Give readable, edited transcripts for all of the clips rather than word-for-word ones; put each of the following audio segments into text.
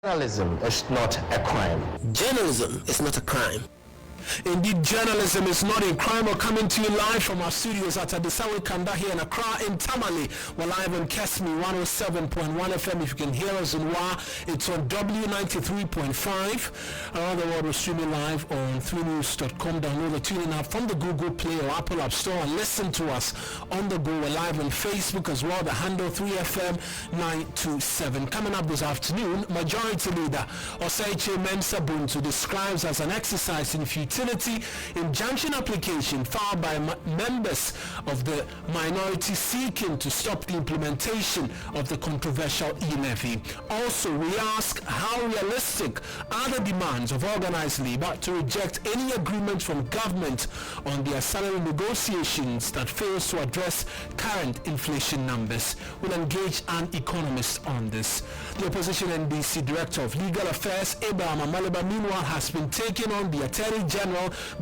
Journalism is not a crime. Journalism is not a crime. Indeed, journalism is not a crime. We're coming to you live from our studios at Adisawe Kanda here in Accra. In Tamale, we're live on Kesmi 107.1 FM. If you can hear us in WA, it's on W93.5. Around the world, we're streaming live on 3news.com. Download the tuning app from the Google Play or Apple App Store and listen to us on the go. We're live on Facebook as well. The handle 3FM 927. Coming up this afternoon, Majority Leader Oseiche Mensah Buntu describes as an exercise in futility injunction application filed by members of the minority seeking to stop the implementation of the controversial e-levy. Also, we ask how realistic are the demands of organized labor to reject any agreement from government on their salary negotiations that fails to address current inflation numbers. We'll engage an economist on this. The opposition NDC Director of Legal Affairs, Abraham Amaleba, meanwhile, has been taking on the Attorney General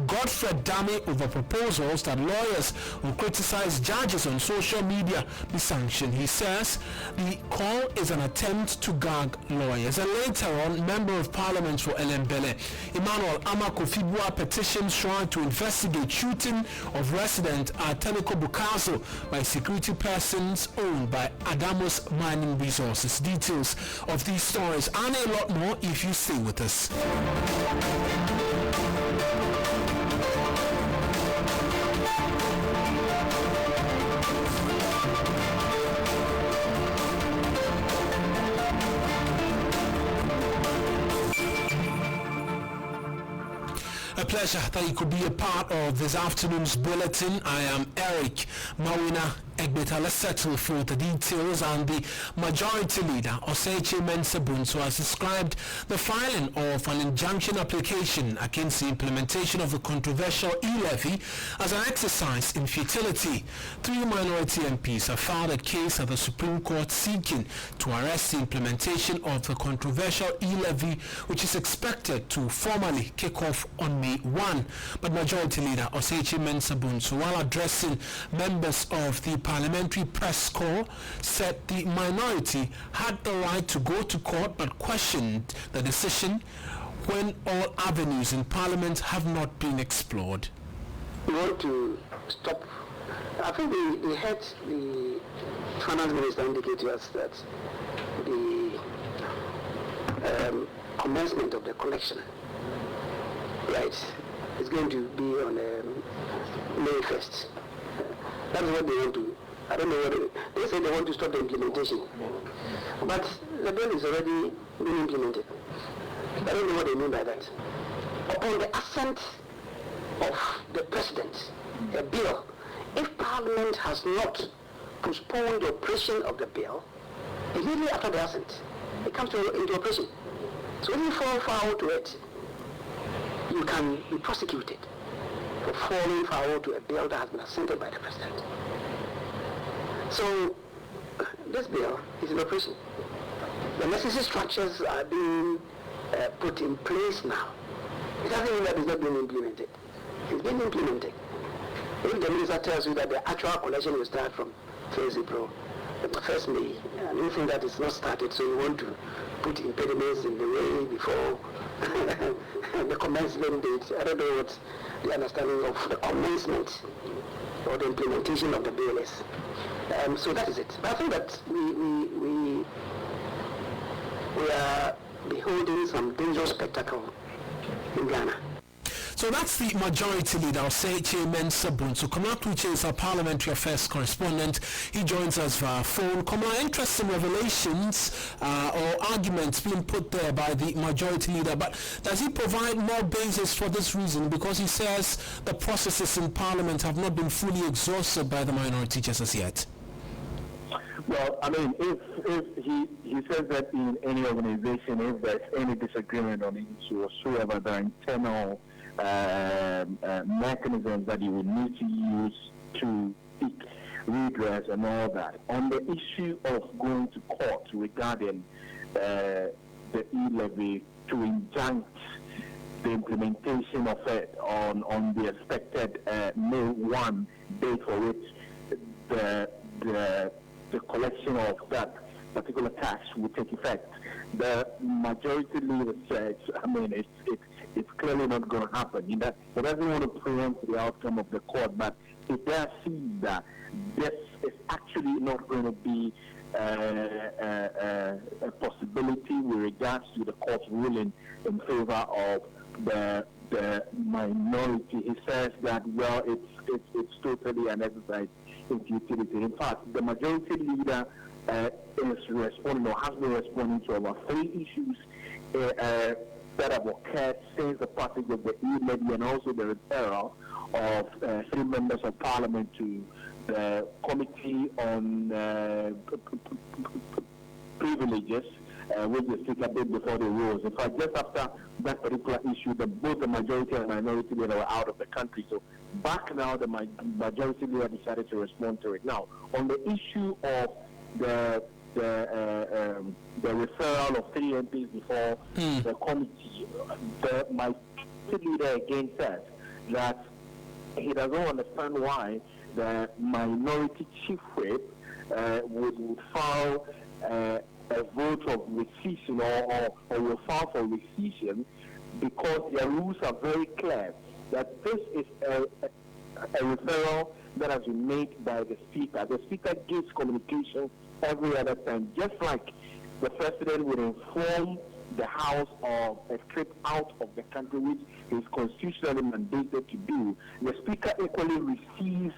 Godfred Dame over proposals that lawyers who criticize judges on social media be sanctioned. He says the call is an attempt to gag lawyers. And later on, Member of Parliament for Elembele, Emmanuel Amakofibua, petitions trying to investigate shooting of resident at Teneko Bukazo by security persons owned by Adamos Mining Resources. Details of these stories and a lot more if you stay with us. A pleasure that you could be a part of this afternoon's bulletin. I am Eric Mawuena Egbeta. Let's settle for the details. And the Majority Leader Oseiche Mensah Buntu has described the filing of an injunction application against the implementation of the controversial e-levy as an exercise in futility. 3 minority MPs have filed a case at the Supreme Court seeking to arrest the implementation of the controversial e-levy, which is expected to formally kick off on May 1. But Majority Leader Oseiche Mensah Buntu, while addressing members of the Parliamentary Press Corps, said the minority had the right to go to court but questioned the decision when all avenues in Parliament have not been explored. We want to stop. I think we had the Finance Minister indicate to us that the commencement of the collection, right, is going to be on May 1st. That's what they want to. I don't know what they say. They want to stop the implementation, but the bill is already being implemented. I don't know what they mean by that. Upon the assent of the President, a bill, if Parliament has not postponed the operation of the bill, immediately after the assent, it comes into operation. So if you fall foul to it, you can be prosecuted for falling foul to a bill that has been assented by the President. So this bill is in operation. The necessary structures are being put in place now. It doesn't mean that it's not being implemented. It's being implemented. If the minister tells you that the actual collection will start from 1st April, 1st May, and you think that it's not started, so you want to put impediments in the way before the commencement date. I don't know what the understanding of the commencement or the implementation of the bill is. So that is it. But I think that we are beholding some dangerous spectacle in Ghana. So that's the Majority Leader, Oseiche Mensah Buntu. Komla Tuche is our Parliamentary Affairs correspondent. He joins us via phone. Komla, interesting revelations or arguments being put there by the Majority Leader, but does he provide more basis for this reason? Because he says the processes in Parliament have not been fully exhausted by the minority just as yet. Well, I mean, if he says that in any organization, if there's any disagreement on the issue whatsoever, there are internal mechanisms that you would need to use to seek redress and all that. On the issue of going to court regarding the e-levy to injunct the implementation of it on the expected May 1 date for which the collection of that particular tax will take effect. The majority leader says, it's clearly not going to happen. He doesn't want to preempt the outcome of the court, but if they see that this is actually not going to be a possibility with regards to the court's ruling in favor of the minority, he says that, well, it's totally an exercise in futility. In fact, the majority leader is responding or has been responding to about 3 issues that have occurred since the passage of the e-levy and also the referral of 3 members of parliament to the Committee on Privileges, which the Speaker did before the rules. In fact, just after that particular issue, both the majority and minority leader were out of the country. So back now, the majority leader decided to respond to it. Now, on the issue of the referral of 3 MPs before the committee, the minority leader again said that he doesn't understand why the minority chief whip would file a vote of rescission or will file for rescission, because their rules are very clear that this is a referral that has been made by the Speaker. The Speaker gives communication every other time, just like the President would inform the House of a trip out of the country, which is constitutionally mandated to do. The Speaker equally receives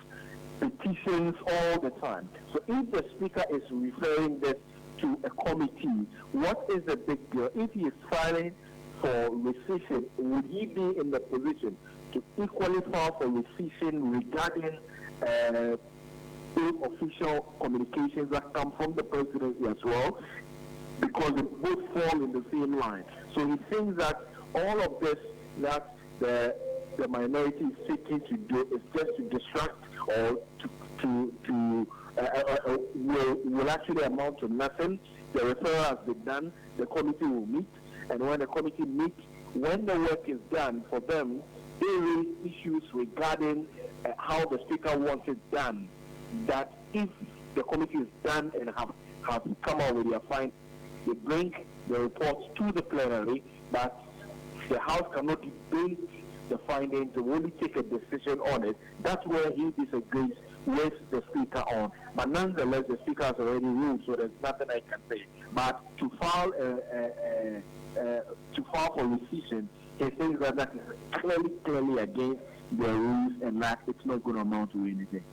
petitions all the time. So if the Speaker is referring this to a committee, what is the big deal? If he is filing for rescission, would he be in the position to equally file for rescission regarding official communications that come from the presidency as well? Because they both fall in the same line. So he thinks that all of this that the minority is seeking to do is just to distract or will actually amount to nothing. The referral has been done, the committee will meet, and when the committee meets, when the work is done for them, they raise issues regarding how the Speaker wants it done. That if the committee is done and have come out with their findings, they bring the reports to the plenary, but the House cannot debate the findings, they will only take a decision on it. That's where he disagrees with the Speaker on. But nonetheless, the Speaker has already ruled, so there's nothing I can say. But to file for rescission, he thinks that is clearly against the rules, and that it's not going to amount to anything.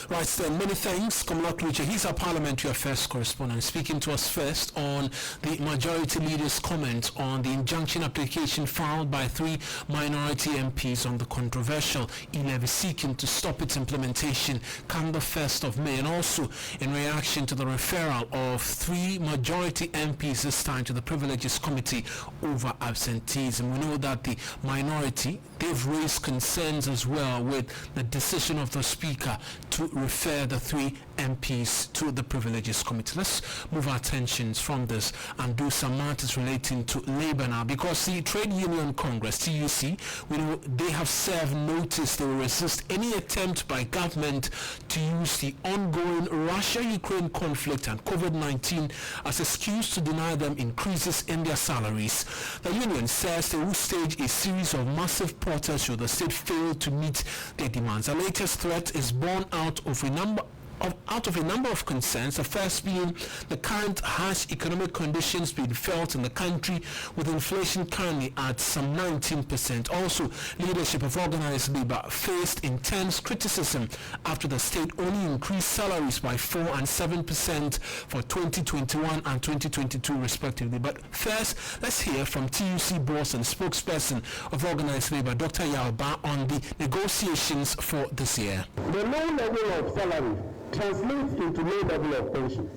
Right, then, many thanks. Komla Kluche, he's our Parliamentary Affairs correspondent, speaking to us first on the majority leader's comment on the injunction application filed by 3 minority MPs on the controversial e-levy, seeking to stop its implementation come the 1st of May, and also in reaction to the referral of 3 majority MPs, this time to the Privileges Committee over absenteeism. We know that the minority, they've raised concerns as well with the decision of the Speaker to refer the 3 MPs to the Privileges Committee. Let's move our attentions from this and do some matters relating to labor now, because the Trade Union Congress, TUC, we know they have served notice they will resist any attempt by government to use the ongoing Russia-Ukraine conflict and COVID-19 as excuse to deny them increases in their salaries. The union says they will stage a series of massive protests should the state fail to meet their demands. The latest threat is born out of a number of concerns, the first being the current harsh economic conditions being felt in the country, with inflation currently at some 19%. Also, leadership of organized labor faced intense criticism after the state only increased salaries by 4% and 7% for 2021 and 2022 respectively. But first, let's hear from TUC boss and spokesperson of organized labor, Dr. Yalba, on the negotiations for this year. The low level of salary translates into low level of pension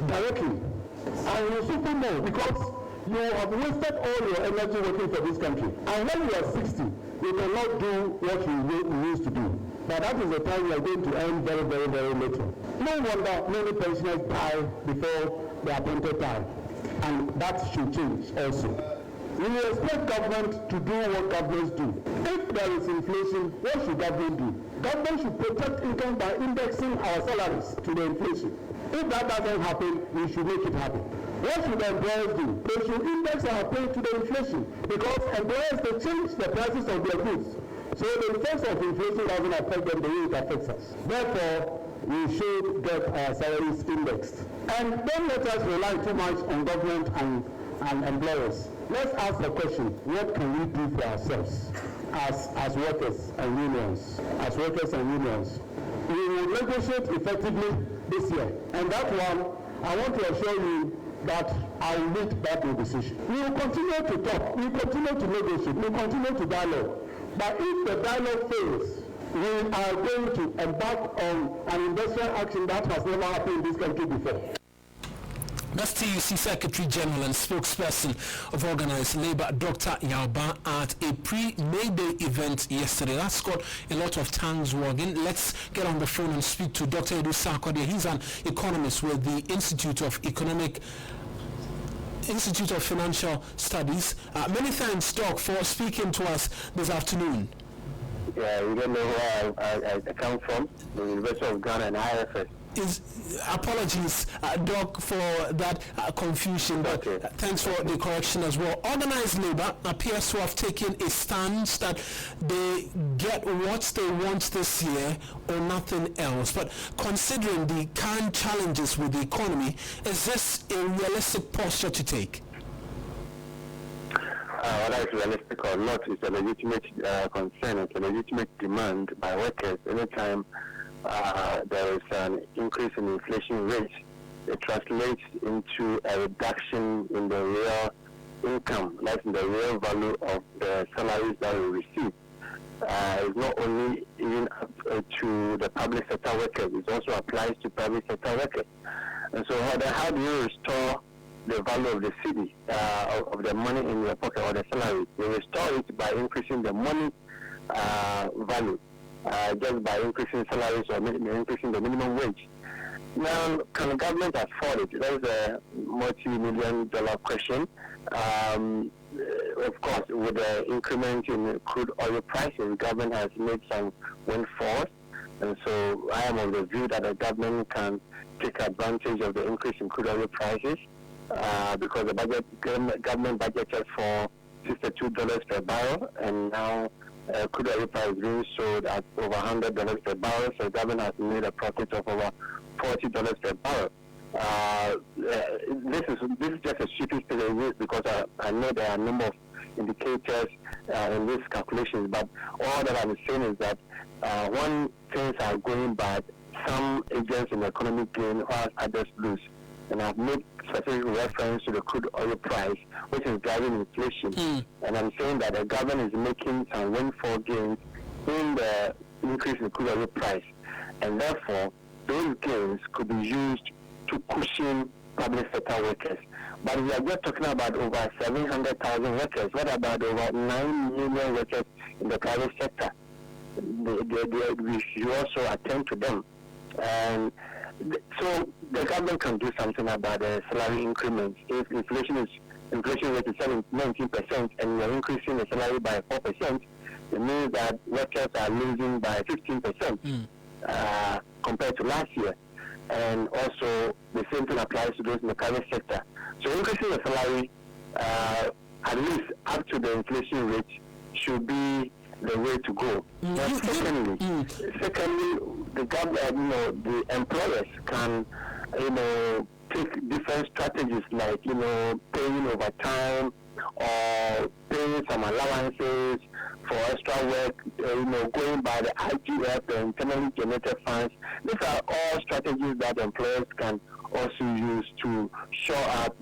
directly, and you simply know, because you have wasted all your energy working for this country, and when you are 60 you cannot do what you used to do. But that is the time you are going to earn very, very, very little. No wonder many pensioners die before the appointed time, and that should change also. We expect government to do what governments do. If there is inflation, what should government do? Government should protect income by indexing our salaries to the inflation. If that doesn't happen, we should make it happen. What should employers do? They should index our pay to the inflation, because employers, they change the prices of their goods. So the effects of inflation doesn't affect them the way it affects us. Therefore, we should get our salaries indexed. And don't let us rely too much on government and employers. Let's ask the question, what can we do for ourselves as workers and unions? As workers and unions, we will negotiate effectively this year. And that one, I want to assure you that I will lead that negotiation. We will continue to talk, we will continue to negotiate, we will continue to dialogue. But if the dialogue fails, we are going to embark on an industrial action that has never happened in this country before. That's TUC Secretary General and spokesperson of Organized Labour, Dr. Yauba, at a pre-Midday event yesterday. That's got a lot of tongues wagging. Let's get on the phone and speak to Dr. Edu Sarkodie. He's an economist with the Institute of Financial Studies. Many thanks, Doc, for speaking to us this afternoon. Yeah, you don't know where I come from, the University of Ghana and IFS. Apologies, Doc, for that confusion, but okay. Thanks for the correction as well. Organized Labour appears to have taken a stance that they get what they want this year or nothing else. But considering the current challenges with the economy, is this a realistic posture to take? Whether it's realistic or not, it's a legitimate concern, it's a legitimate demand by workers. Anytime there is an increase in inflation rates, it translates into a reduction in the real income, that's in the real value of the salaries that we receive. It's not only even up to the public sector workers, it also applies to private sector workers. And so how do you restore the value of the city, of the money in your pocket or the salary? You restore it by increasing the money value, just by increasing salaries or increasing the minimum wage. Now, can the government afford it? That's a multi-million-dollar question. Of course, with the increment in crude oil prices, the government has made some windfalls, and so I am of the view that the government can take advantage of the increase in crude oil prices. Because the government budgeted for $62 per barrel, and now crude oil price is being sold at over $100 per barrel, so the government has made a profit of over $40 per barrel. This is just a stupid figure because I know there are a number of indicators in these calculations, but all that I'm saying is that when things are going bad, some agents in the economy gain while others lose. And I've made specific reference to the crude oil price, which is driving inflation. And I'm saying that the government is making some windfall gains in the increase in crude oil price. And therefore, those gains could be used to cushion public sector workers. But we are just talking about over 700,000 workers. What about over 9 million workers in the private sector? We should also attend to them. And so the government can do something about the salary increments. If inflation rate is 19% and you're increasing the salary by 4%, it means that workers are losing by 15% compared to last year. And also the same thing applies to those in the private sector. So increasing the salary at least up to the inflation rate should be the way to go. Secondly, the government, the employers can, take different strategies like, paying overtime or paying some allowances for extra work, going by the IGF, the internally generated funds. These are all strategies that employers can also use to shore up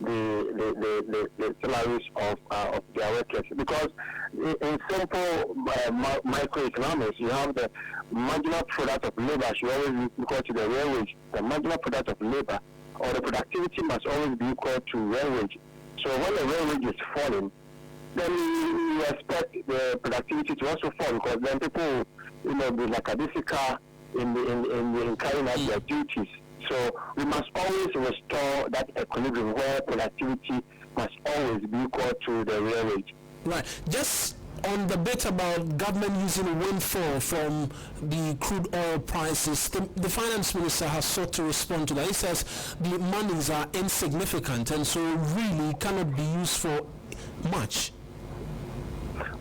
the salaries of their workers, because in simple microeconomics, you have the marginal product of labor should always be equal to the real wage. The marginal product of labor or the productivity must always be equal to real wage. So when the real wage is falling, then you expect the productivity to also fall, because then people be lackadaisical in carrying out their duties. So we must always restore that equilibrium where productivity must always be equal to the real wage. Right. Just on the bit about government using a windfall from the crude oil prices, the finance minister has sought to respond to that. He says the monies are insignificant and so really cannot be used for much.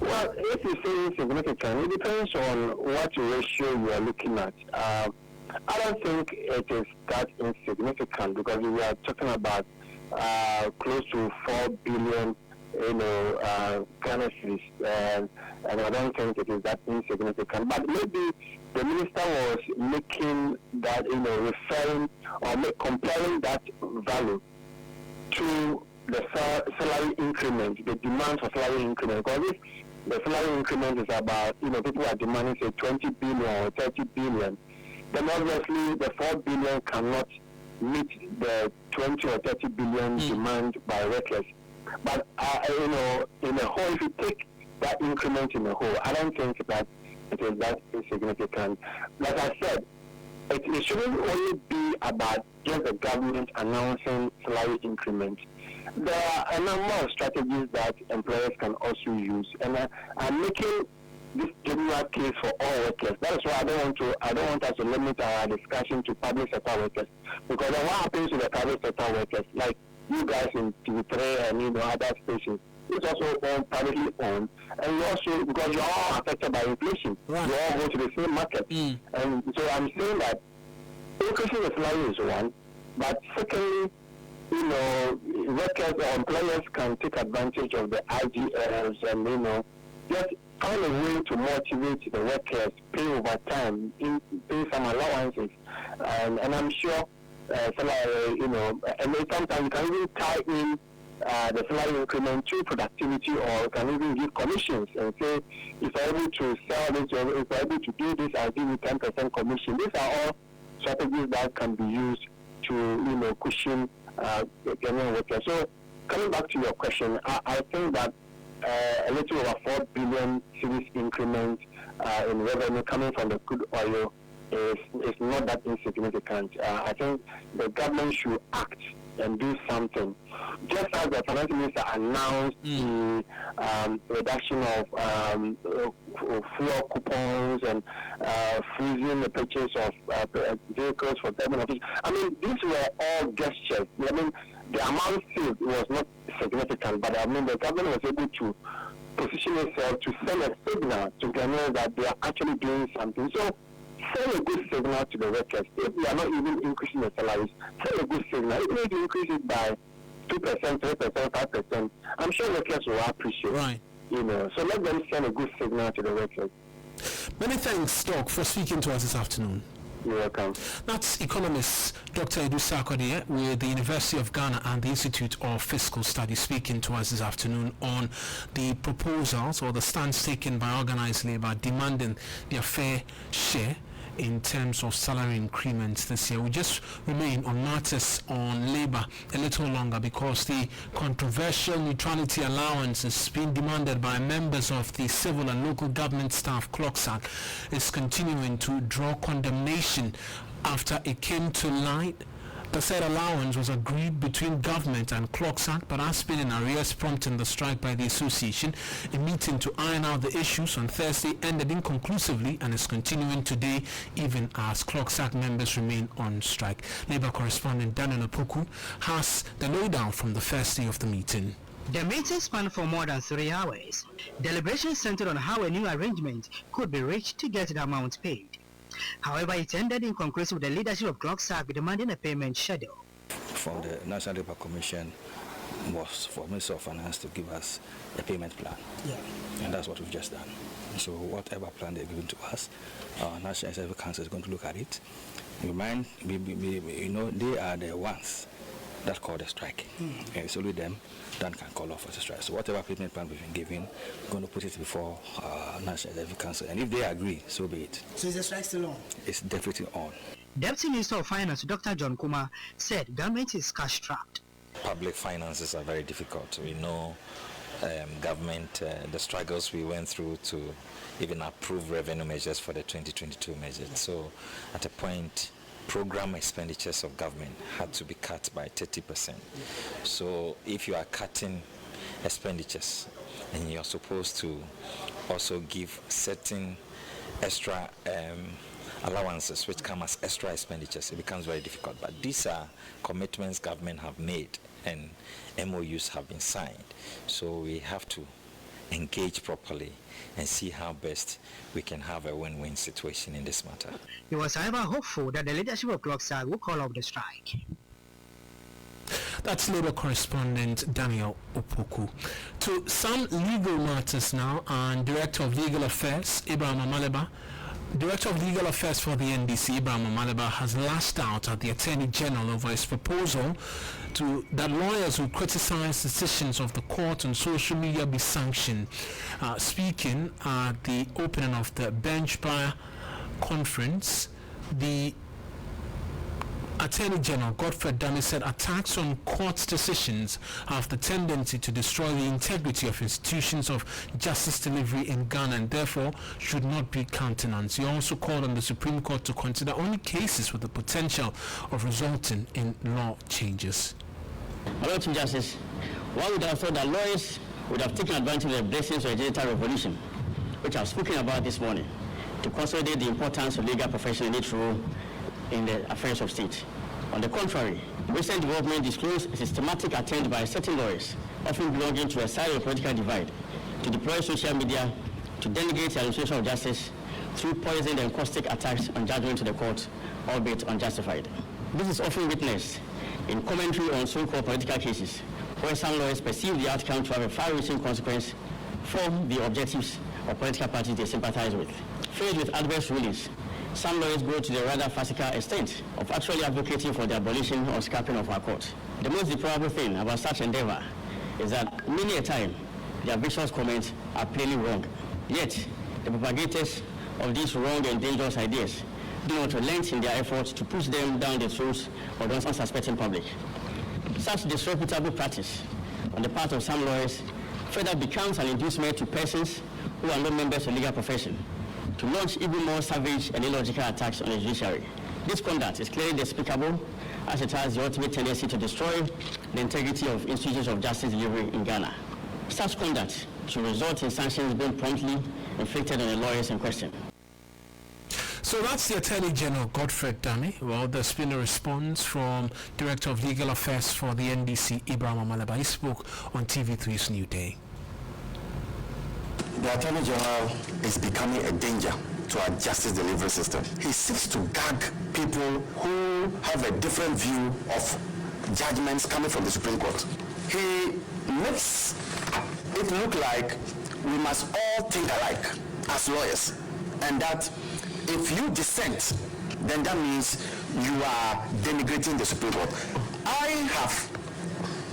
Well, if you say insignificant, it depends on what ratio you are looking at. I don't think it is that insignificant because we are talking about close to 4 billion, Ghana cedis, and I don't think it is that insignificant. But maybe the minister was making that, referring or comparing that value to the salary increment, the demand for salary increment. Because if the salary increment is about, people are demanding say 20 billion or 30 billion, then obviously the 4 billion cannot meet the 20 or 30 billion demand by workers. But, in a whole, if you take that increment in a whole, I don't think that it is that insignificant. Like I said, it shouldn't only be about just the government announcing salary increment. There are a number of strategies that employers can also use, and I'm making this general case for all workers. That is why I don't want us to limit our discussion to public sector workers, because then what happens to the private sector workers, like you guys in TV3 and other stations, it's also privately owned, and you also, because you're all affected by inflation, right, you all go to the same market, and so I'm saying that increasing the salary is one, but secondly, workers or employers can take advantage of the IGLs and, just find a way to motivate the workers, pay overtime, pay some allowances, and I'm sure salary, and then sometimes you can even tie in the salary increment to productivity, or you can even give commissions and say, if you're able to sell this, or if you're able to do this, I'll give you 10% commission. These are all strategies that can be used to, cushion the general worker. So, coming back to your question, I think that a little over 4 billion cedis increment in revenue coming from the crude oil is not that insignificant. I think the government should act and do something. Just as the finance minister announced the reduction of fuel coupons and freezing the purchase of vehicles for government officials. I mean, these were all gestures. I mean, the amount saved was not significant, but I mean, the government was able to position itself to send a signal to Ghanaians that they are actually doing something. So, send a good signal to the workers. If we are not even increasing the salaries, send a good signal. Even if you increase it by 2%, 3%, 5%, I'm sure workers will appreciate. Right. So let them send a good signal to the workers. Many thanks, Doc, for speaking to us this afternoon. You're welcome. That's economist Dr. Edu Sarkodie with the University of Ghana and the Institute of Fiscal Studies speaking to us this afternoon on the proposals or the stance taken by organized labor demanding their fair share in terms of salary increments this year. We just remain on matters on labor a little longer because the controversial neutrality allowance is being demanded by members of the civil and local government staff clocks act is continuing to draw condemnation after it came to light. The said allowance was agreed between government and Clocks Act, but has been in arrears, prompting the strike by the association. A meeting to iron out the issues on Thursday ended inconclusively and is continuing today, even as Clocks Act members remain on strike. Labour correspondent Daniel Opoku has the lowdown from the first day of the meeting. The meeting spanned for more than 3 hours. Deliberations centered on how a new arrangement could be reached to get the amount paid. However, it ended inconclusive with the leadership of Clocks Act demanding a payment schedule. From the National Labour Commission was for Minister of Finance to give us a payment plan. Yeah. And that's what we've just done. So whatever plan they're giving to us, our National Executive Council is going to look at it. They are the ones that call the strike. And it's only them that can call off as a strike. So whatever payment plan we've been given, we're going to put it before National Executive Council. And if they agree, so be it. So is the strike still on? It's definitely on. Deputy Minister of Finance, Dr. John Kuma, said government is cash strapped. Public finances are very difficult. We know government, the struggles we went through to even approve revenue measures for the 2022 measures. So at a point, program expenditures of government had to be cut by 30%. So if you are cutting expenditures and you're supposed to also give certain extra allowances which come as extra expenditures, it becomes very difficult. But these are commitments government have made and MOUs have been signed. So we have to engage properly and see how best we can have a win-win situation in this matter. He was, however, hopeful that the leadership of Clockside will call off the strike. That's Labour correspondent Daniel Opoku. To some legal matters now, and Director of Legal Affairs, Ibrahim Amaleba, Director of Legal Affairs for the NDC, Ibrahim Amaleba, has lashed out at the Attorney General over his proposal that lawyers who criticize decisions of the court on social media be sanctioned. Speaking at the opening of the Bench Bar conference, the Attorney General Godfrey Dame said attacks on court decisions have the tendency to destroy the integrity of institutions of justice delivery in Ghana and therefore should not be countenanced. He also called on the Supreme Court to consider only cases with the potential of resulting in law changes. My Lord Chief Justice, one would have thought that lawyers would have taken advantage of the blessings of the digital revolution, which I've spoken about this morning, to consolidate the importance of legal profession in its role in the affairs of state. On the contrary, recent development disclosed a systematic attempt by certain lawyers, often belonging to a side of the political divide, to deploy social media to delegate the administration of justice through poisoned and caustic attacks on judgment to the court, albeit unjustified. This is often witnessed in commentary on so-called political cases, where some lawyers perceive the outcome to have a far-reaching consequence for the objectives of political parties they sympathize with. Faced with adverse rulings, some lawyers go to the rather farcical extent of actually advocating for the abolition or scrapping of our court. The most deplorable thing about such endeavor is that many a time their vicious comments are plainly wrong. Yet, the propagators of these wrong and dangerous ideas do not relent in their efforts to push them down the throats of the unsuspecting public. Such disreputable practice on the part of some lawyers further becomes an inducement to persons who are not members of the legal profession to launch even more savage and illogical attacks on the judiciary. This conduct is clearly despicable, as it has the ultimate tendency to destroy the integrity of institutions of justice delivery in Ghana. Such conduct should result in sanctions being promptly inflicted on the lawyers in question. So that's the Attorney General Godfrey Dame. Well, there's been a response from Director of Legal Affairs for the NDC, Ibrahim Amaleba. He spoke on TV3's New Day. The Attorney General is becoming a danger to our justice delivery system. He seeks to gag people who have a different view of judgments coming from the Supreme Court. He makes it look like we must all think alike as lawyers, and that if you dissent, then that means you are denigrating the Supreme Court. I have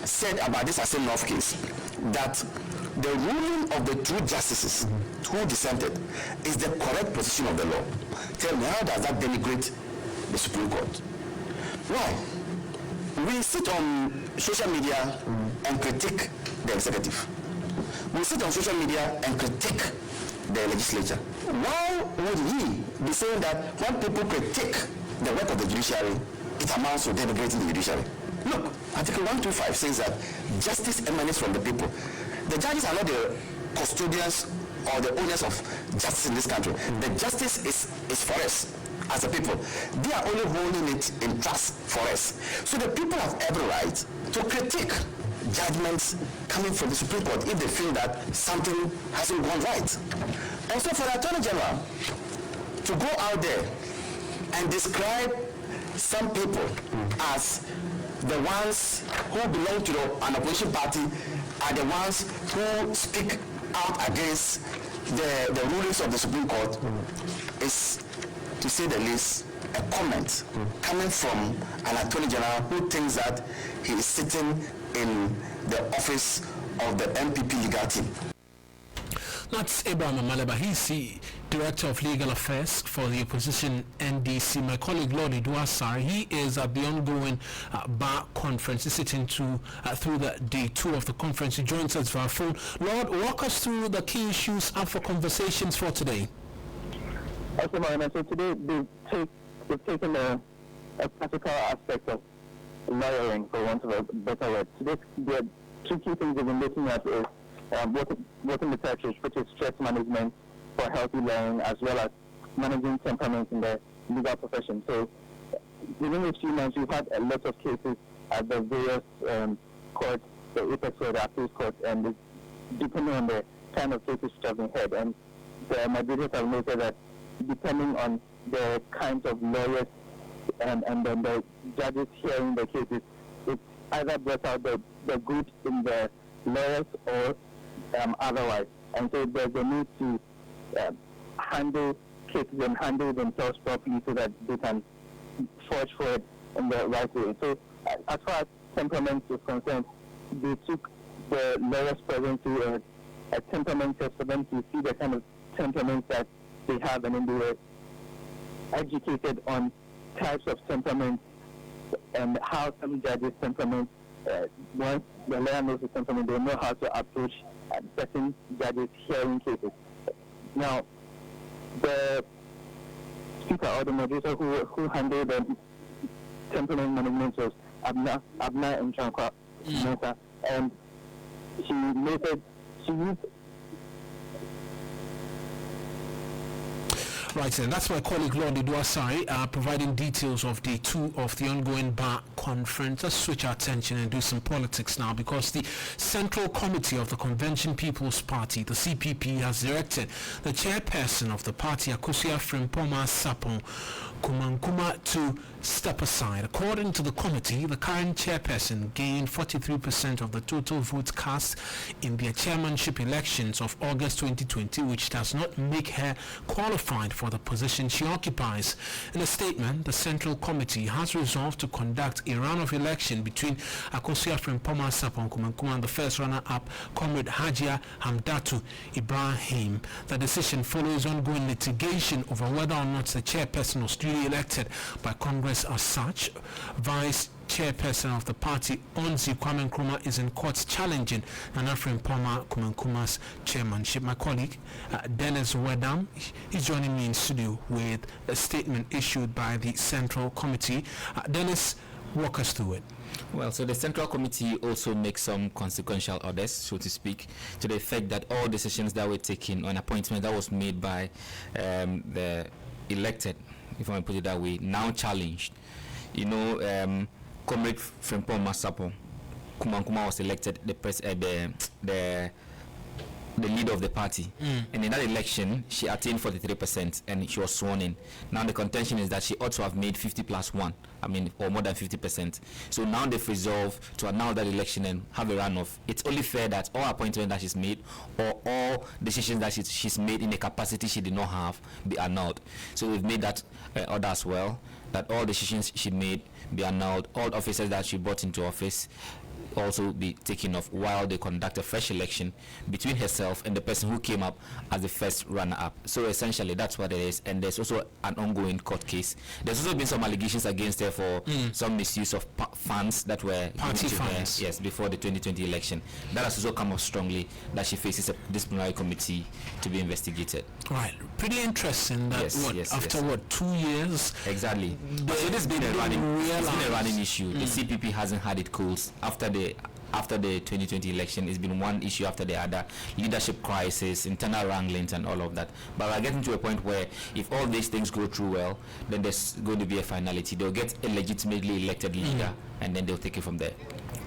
said about this Asim North case that the ruling of the two justices who dissented is the correct position of the law. Tell me, how does that denigrate the Supreme Court? Why? We sit on social media and critique the executive. We sit on social media and critique the legislature. Why would he be saying that when people critique the work of the judiciary, it amounts to denigrating the judiciary? Look, Article 125 says that justice emanates from the people. The judges are not the custodians or the owners of justice in this country. The justice is for us as a people. They are only holding it in trust for us. So the people have every right to critique judgments coming from the Supreme Court if they feel that something hasn't gone right. And so for the Attorney General to go out there and describe some people as the ones who belong to an opposition party are the ones who speak out against the rulings of the Supreme Court is, to say the least, a comment coming from an Attorney General who thinks that he is sitting in the office of the MPP legal team. That's Ibrahim Amaleba. He's the Director of Legal Affairs for the opposition NDC. My colleague Lord Iduasar, he is at the ongoing bar conference. He's sitting through the day 2 of the conference. He joins us via phone. Lord, walk us through the key issues up for conversations for today. Okay, Marina. So today they've taken a practical aspect of lawyering, for want of a better word. Today, the two key things they've been looking at is working research, which is stress management for healthy learning, as well as managing temperaments in the legal profession. So within a few months, we've had a lot of cases at the various courts, the apex or the appeals court, and it's depending on the kind of cases which have been heard. And the mediators have noted that depending on the kinds of lawyers and then the judges hearing the cases, it either brought out the good in the lawyers or otherwise. And so there's a need to handle cases and handle themselves properly so that they can forge forward in the right way. So as far as temperament is concerned, they took the lawyers present to a temperament test for them to see the kind of temperament that they have, and then they were educated on types of temperament and how some judges' temperament, once the lawyer knows the temperament, they know how to approach certain judges hearing cases. Now, the speaker or the moderator who handled the temperament management was Abna Nchankwa Mensa, and she noted she used. Right, and that's my colleague Lord Iduasari providing details of day 2 of the ongoing bar conference. Let's switch our attention and do some politics now, because the Central Committee of the Convention People's Party, the CPP, has directed the chairperson of the party, Akosua Frimpong Sapon Kumankuma, to step aside. According to the committee, the current chairperson gained 43% of the total votes cast in their chairmanship elections of August 2020, which does not make her qualified for the position she occupies. In a statement, the Central Committee has resolved to conduct a round of election between Akosua Frimpong Sapon Kumankuma and the first runner-up, Comrade Hajia Hamdatu Ibrahim. The decision follows ongoing litigation over whether or not the chairperson was duly elected by Congress. As such, Vice Chairperson of the party, Onzi Kwame Nkrumah, is in court challenging Nana Frimpong Kumankuma's chairmanship. My colleague Dennis Wedam is joining me in studio with a statement issued by the Central Committee. Dennis, walk us through it. Well, so the Central Committee also makes some consequential orders, so to speak, to the effect that all decisions that were taken on appointment that was made by the elected, if I may put it that way, now challenged. You know, Comrade Frimpong Sapon Kumankuma was elected the leader of the party, and in that election she attained 43% and she was sworn in. Now the contention is that she ought to have made 50+1, or more than 50%. So now they've resolved to annul that election and have a runoff. It's only fair that all appointments that she's made or all decisions that she's made in a capacity she did not have be annulled. So we've made that order as well, that all decisions she made be annulled, all officers that she brought into office also be taken off while they conduct a fresh election between herself and the person who came up as the first runner-up. So essentially that's what it is, and there's also an ongoing court case. There's also been some allegations against her for some misuse of funds that were party funds, yes, before the 2020 election. That has also come up strongly, that she faces a disciplinary committee to be investigated. Right, pretty interesting that after 2 years exactly. But so this has been a running issue. The CPP hasn't had it cool after the 2020 election. It's been one issue after the other, leadership crisis, internal wranglings and all of that. But we're getting to a point where if all these things go through well, then there's going to be a finality. They'll get a legitimately elected leader and then they'll take it from there.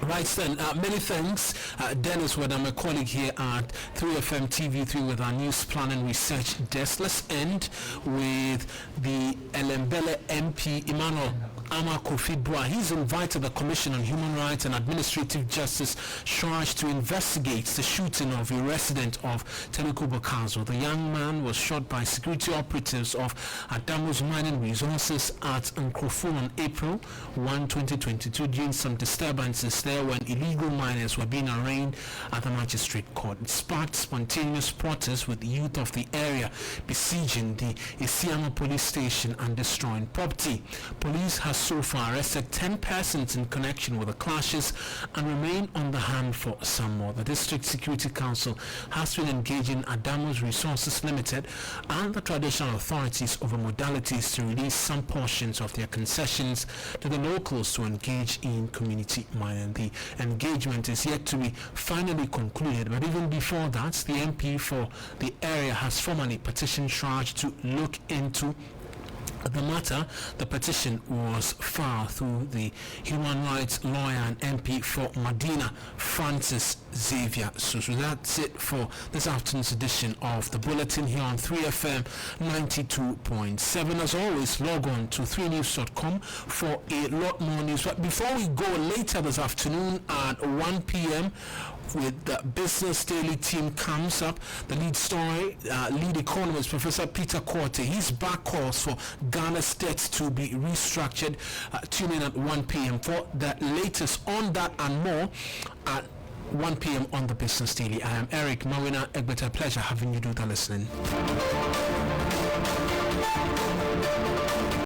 Right then, many thanks Dennis Weda, my colleague here at 3FM TV3 with our news plan and research desk. Let's end with the Elembele MP Emmanuel Ama Kofi Bua. He's invited the Commission on Human Rights and Administrative Justice charged to investigate the shooting of a resident of Telugu Bakazo. The young man was shot by security operatives of Adamu's Mining Resources at Nkrofun on April 1, 2022 during some disturbances there when illegal miners were being arraigned at the magistrate court. It sparked spontaneous protests with the youth of the area besieging the Isiama police station and destroying property. Police has has so far arrested 10 persons in connection with the clashes and remain on the hand for some more. The District Security Council has been engaging Adamos Resources Limited and the traditional authorities over modalities to release some portions of their concessions to the locals to engage in community mining. The engagement is yet to be finally concluded, but even before that, the MP for the area has formally petitioned Shraj to look into the matter. The petition was filed through the human rights lawyer and MP for Medina, Francis Xavier. So that's it for this afternoon's edition of the Bulletin here on 3FM 92.7. As always, log on to 3news.com for a lot more news. But before we go, later this afternoon at 1 p.m. with the Business Daily team comes up the lead story, lead economist Professor Peter Korte. His back calls for Ghana's debt to be restructured. Tune in at 1 p.m. for the latest on that and more at 1 p.m. on the Business Daily. I am Eric Mawuena Egbeta. Pleasure having you do the listening.